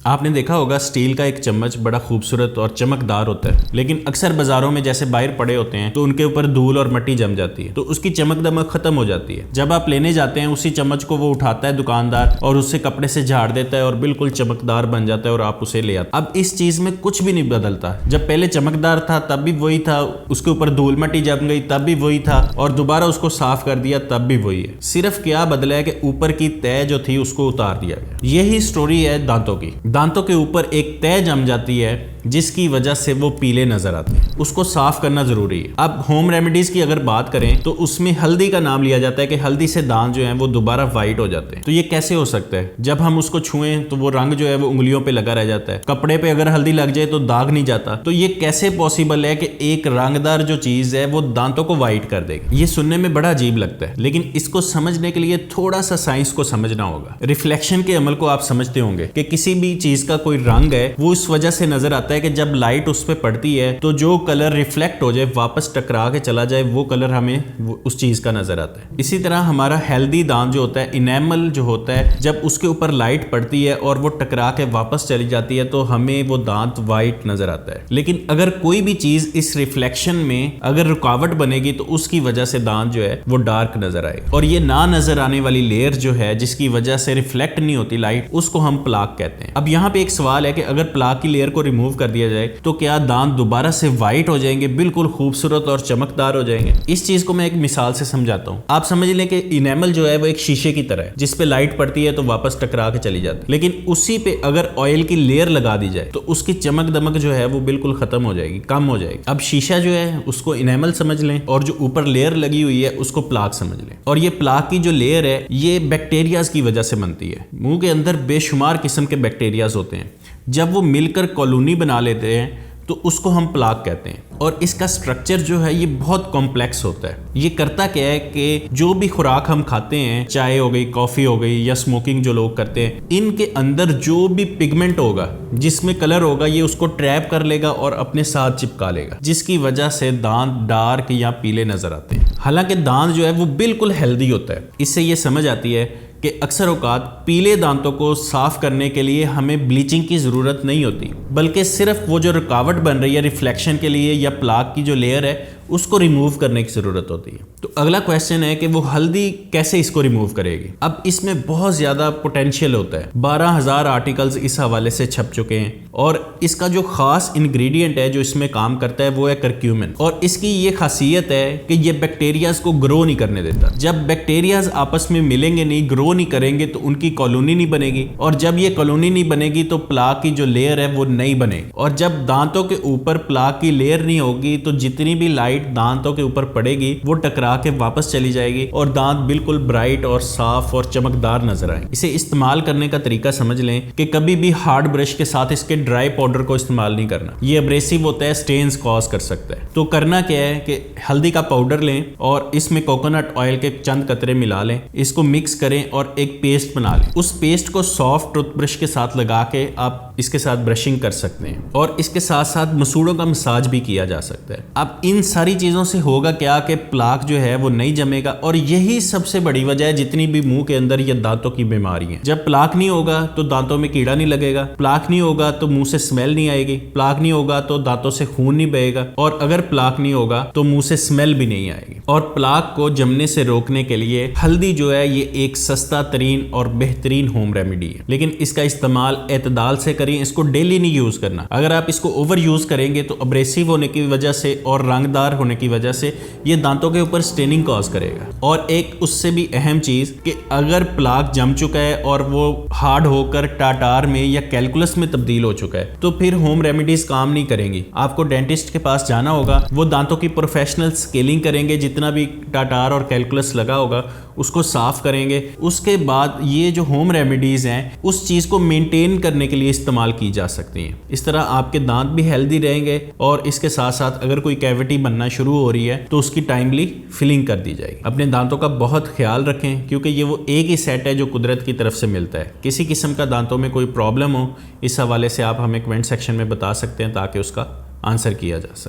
आपने देखा होगा स्टील का एक चम्मच बड़ा खूबसूरत और चमकदार होता है, लेकिन अक्सर बाजारों में जैसे बाहर पड़े होते हैं तो उनके ऊपर धूल और मिट्टी जम जाती है, तो उसकी चमक दमक खत्म हो जाती है। जब आप लेने जाते हैं उसी चम्मच को वो उठाता है दुकानदार और उससे कपड़े से झाड़ देता है और बिल्कुल चमकदार बन जाता है और आप उसे ले आते। अब इस चीज में कुछ भी नहीं बदलता। जब पहले चमकदार था तब भी वही था, उसके ऊपर धूल मिट्टी जम गई तब भी वही था, और दोबारा उसको साफ कर दिया तब भी वही है। सिर्फ क्या बदला है कि ऊपर की तय जो थी उसको उतार दिया गया। यही स्टोरी है दांतों की। दांतों के ऊपर एक तय जम जाती है जिसकी वजह से वो पीले नजर आते हैं, उसको साफ करना जरूरी है। अब होम रेमेडीज की अगर बात करें तो उसमें हल्दी का नाम लिया जाता है कि हल्दी से दांत जो हैं वो दोबारा वाइट हो जाते हैं। तो ये कैसे हो सकता है? जब हम उसको छुएं तो वो रंग जो है वो उंगलियों पे लगा रह जाता है, कपड़े पे अगर हल्दी लग जाए तो दाग नहीं जाता। तो ये कैसे पॉसिबल है कि एक रंगदार जो चीज है वो दांतों को वाइट कर देगी? ये सुनने में बड़ा अजीब लगता है, लेकिन इसको समझने के लिए थोड़ा सा साइंस को समझना होगा। रिफ्लेक्शन के अमल को आप समझते होंगे कि किसी भी चीज का कोई रंग है वो इस वजह से नजर आता है कि जब लाइट उस पर पड़ती है तो जो कलर रिफ्लेक्ट हो जाए, वापस टकरा के चला जाए, वो कलर हमें उस चीज का नजर आता है। इसी तरह हमारा हेल्दी दांत जो होता है, इनेमल जो होता है, जब उसके ऊपर लाइट पड़ती है और वो टकरा के वापस चली जाती है तो हमें वो दांत वाइट नजर आता है। लेकिन अगर कोई भी चीज इस रिफ्लेक्शन में अगर रुकावट बनेगी तो उसकी वजह से दांत जो है वो डार्क नजर आएगा, और ये ना नजर आने वाली लेयर जो है जिसकी वजह से रिफ्लेक्ट नहीं होती लाइट, उसको हम प्लाक कहते हैं। अब यहाँ पे एक सवाल है कि अगर प्लाक की लेयर को रिमूव कर दिया जाए तो क्या दांत दोबारा से वाइट हो जाएंगे, बिल्कुल खूबसूरत और चमकदार हो जाएंगे? इस चीज को मैं एक मिसाल से समझाता हूँ। आप समझ लें कि इनेमल जो है वो एक शीशे की तरह है जिस पे लाइट पड़ती है तो वापस टकरा के चली जाती है, लेकिन उसी पे अगर ऑयल की लेयर लगा दी जाए तो उसकी चमक दमक जो है वो बिल्कुल खत्म हो जाएगी, कम हो जाएगी। अब शीशा जो है उसको इनेमल समझ लें और जो ऊपर लेयर लगी हुई है उसको प्लाक समझ लें, और ये प्लाक की जो लेयर है ये बैक्टीरियाज की वजह से बनती है। मुंह के अंदर बेशुमार किस्म के बैक्टीरियाज होते हैं, जब वो मिलकर कॉलोनी बना लेते हैं तो उसको हम प्लाक कहते हैं। और इसका स्ट्रक्चर जो है ये बहुत कॉम्प्लेक्स होता है। ये करता क्या है कि जो भी खुराक हम खाते हैं, चाय हो गई, कॉफी हो गई, या स्मोकिंग जो लोग करते हैं, इनके अंदर जो भी पिगमेंट होगा, जिसमें कलर होगा, ये उसको ट्रैप कर लेगा और अपने साथ चिपका लेगा, जिसकी वजह से दांत डार्क या पीले नजर आते हैं। हालांकि दांत जो है वो बिल्कुल हेल्दी होता है। इससे ये समझ आती है कि अक्सर औकात पीले दांतों को साफ करने के लिए हमें ब्लीचिंग की ज़रूरत नहीं होती, बल्कि सिर्फ वो जो रुकावट बन रही है रिफ्लेक्शन के लिए या प्लाक की जो लेयर है उसको रिमूव करने की ज़रूरत होती है। तो अगला क्वेश्चन है कि वो हल्दी कैसे इसको रिमूव करेगी? अब इसमें बहुत ज़्यादा पोटेंशियल होता है। 12,000 आर्टिकल्स इस हवाले से छप चुके हैं, और इसका जो ख़ास इंग्रेडिएंट है जो इसमें काम करता है वो है करक्यूमिन। और इसकी ये खासियत है कि ये बैक्टीरियाज को ग्रो नहीं करने देता। जब बैक्टीरियाज आपस में मिलेंगे नहीं, ग्रो नहीं करेंगे, तो उनकी कॉलोनी नहीं बनेगी, और जब ये कॉलोनी नहीं बनेगी तो प्लाक की जो लेयर है वो नहीं बनेगी। और जब दांतों के ऊपर प्लाक की लेयर नहीं होगी तो जितनी भी लाइट दांतों के ऊपर पड़ेगी वो टकरा के वापस चली जाएगी और दांत बिल्कुल ब्राइट और साफ और चमकदार नजर आए। इसे इस्तेमाल करने का तरीका समझ लें कि कभी भी हार्ड ब्रश के साथ इसके ड्राई पाउडर को इस्तेमाल नहीं करना। ये एब्रेसिव होता है, स्टेन्स कॉज कर सकता है। तो करना क्या है कि हल्दी का पाउडर लें और इसमें कोकोनट ऑयल के चंद कतरे मिला लें, इसको मिक्स करें और एक पेस्ट बना लें। उस पेस्ट को सॉफ्ट टूथब्रश के साथ लगा के आप इसके साथ ब्रशिंग कर सकते हैं, और इसके साथ साथ मसूड़ों का मसाज भी किया जा सकता है। अब इन सारी चीजों से होगा क्या कि प्लाक जो है वो नहीं जमेगा, और यही सबसे बड़ी वजह है जितनी भी मुंह के अंदर या दांतों की बीमारी है। जब प्लाक नहीं होगा तो दांतों में कीड़ा नहीं लगेगा, प्लाक नहीं होगा तो मुंह से स्मेल नहीं आएगी, प्लाक नहीं होगा तो दांतों से खून नहीं बहेगा, और अगर प्लाक नहीं होगा तो मुंह से स्मेल भी नहीं आएगी। और प्लाक को जमने से रोकने के लिए हल्दी जो है ये एक सस्ता तरीन और बेहतरीन होम रेमेडी है, लेकिन इसका इस्तेमाल एतदाल से करें। इसको डेली नहीं यूज करना। अगर आप इसको ओवर यूज करेंगे तो अब्रेसिव होने की वजह से और रंगदार होने की वजह से ये दांतों के ऊपर स्टेनिंग कॉज करेगा। और एक उससे भी अहम चीज कि अगर प्लाक जम चुका है और वो हार्ड होकर टाटार में या कैलकुलस में तब्दील हो चुका है तो फिर होम रेमेडीज काम नहीं करेंगी। आपको डेंटिस्ट के पास जाना होगा, वो दांतों की प्रोफेशनल स्केलिंग करेंगे, जितना भी टाटार और कैलकुलस लगा होगा उसको साफ करेंगे। उसके बाद ये जो होम रेमेडीज हैं उस चीज को मेंटेन करने के लिए इस्तेमाल की जा सकती हैं। इस तरह आपके दांत भी हेल्दी रहेंगे, और इसके साथ साथ अगर कोई कैविटी बनना शुरू हो रही है तो उसकी टाइमली फिलिंग कर दी जाएगी। अपने दांतों का बहुत ख्याल रखें, क्योंकि ये वो एक ही सेट है जो कुदरत की तरफ से मिलता है। किसी किस्म का दांतों में कोई प्रॉब्लम हो, इस हवाले से आप हमें कमेंट सेक्शन में बता सकते हैं ताकि उसका आंसर किया जा सके।